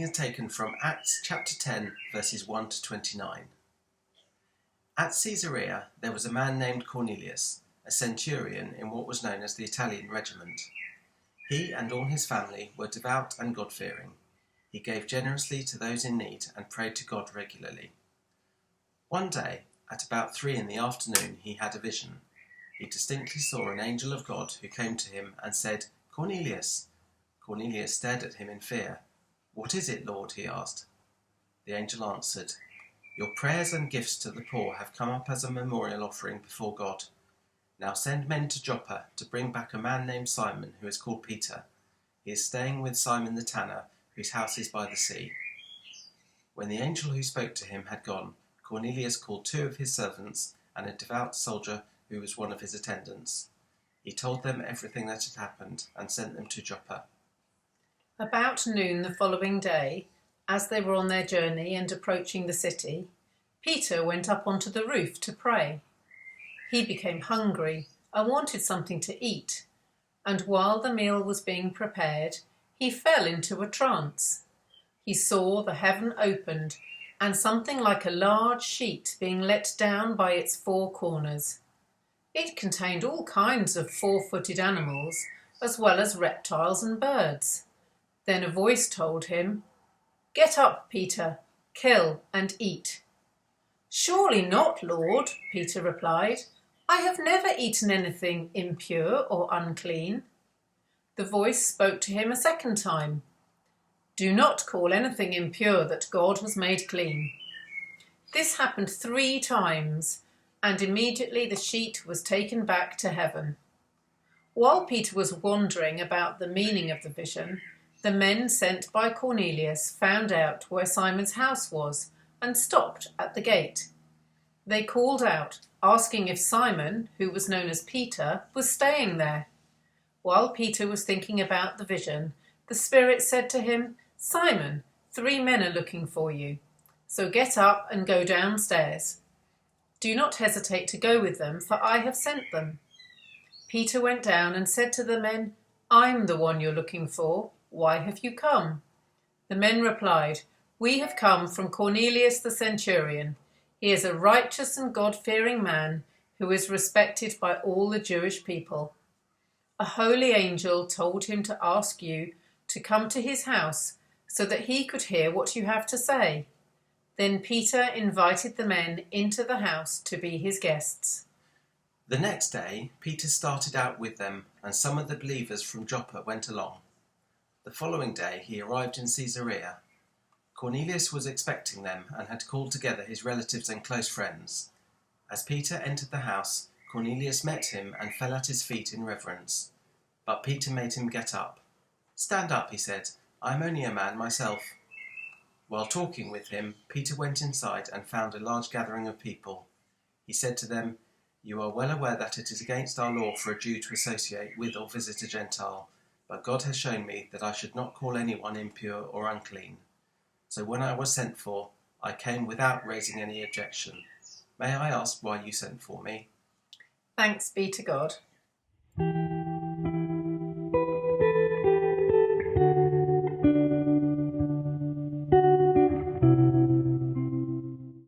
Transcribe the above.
is taken from Acts chapter 10, verses 1 to 29. At Caesarea there was a man named Cornelius, a centurion in what was known as the Italian regiment. He and all his family were devout and God-fearing. He gave generously to those in need and prayed to God regularly. One day, at about 3 in the afternoon, he had a vision. He distinctly saw an angel of God who came to him and said, "Cornelius." Cornelius stared at him in fear. "What is it, Lord?" he asked. The angel answered, "Your prayers and gifts to the poor have come up as a memorial offering before God. Now send men to Joppa to bring back a man named Simon, who is called Peter. He is staying with Simon the tanner, whose house is by the sea." When the angel who spoke to him had gone, Cornelius called 2 of his servants and a devout soldier who was one of his attendants. He told them everything that had happened and sent them to Joppa. About noon the following day, as they were on their journey and approaching the city, Peter went up onto the roof to pray. He became hungry and wanted something to eat, and while the meal was being prepared, he fell into a trance. He saw the heaven opened and something like a large sheet being let down by its 4 corners. It contained all kinds of 4-footed animals, as well as reptiles and birds. Then a voice told him, "Get up, Peter, kill and eat." "Surely not, Lord," Peter replied. "I have never eaten anything impure or unclean." The voice spoke to him a second time. "Do not call anything impure that God has made clean." This happened 3 times, and immediately the sheet was taken back to heaven. While Peter was wondering about the meaning of the vision, the men sent by Cornelius found out where Simon's house was and stopped at the gate. They called out, asking if Simon, who was known as Peter, was staying there. While Peter was thinking about the vision, the Spirit said to him, "Simon, 3 men are looking for you. So get up and go downstairs. Do not hesitate to go with them, for I have sent them." Peter went down and said to the men, "I'm the one you're looking for. Why have you come?" The men replied, "We have come from Cornelius the centurion. He is a righteous and God-fearing man who is respected by all the Jewish people. A holy angel told him to ask you to come to his house so that he could hear what you have to say." Then Peter invited the men into the house to be his guests. The next day, Peter started out with them, and some of the believers from Joppa went along. The following day he arrived in Caesarea. Cornelius was expecting them and had called together his relatives and close friends. As Peter entered the house, Cornelius met him and fell at his feet in reverence. But Peter made him get up. "Stand up," he said. "I am only a man myself." While talking with him, Peter went inside and found a large gathering of people. He said to them, "You are well aware that it is against our law for a Jew to associate with or visit a Gentile, but God has shown me that I should not call anyone impure or unclean. So when I was sent for, I came without raising any objection. May I ask why you sent for me?" Thanks be to God.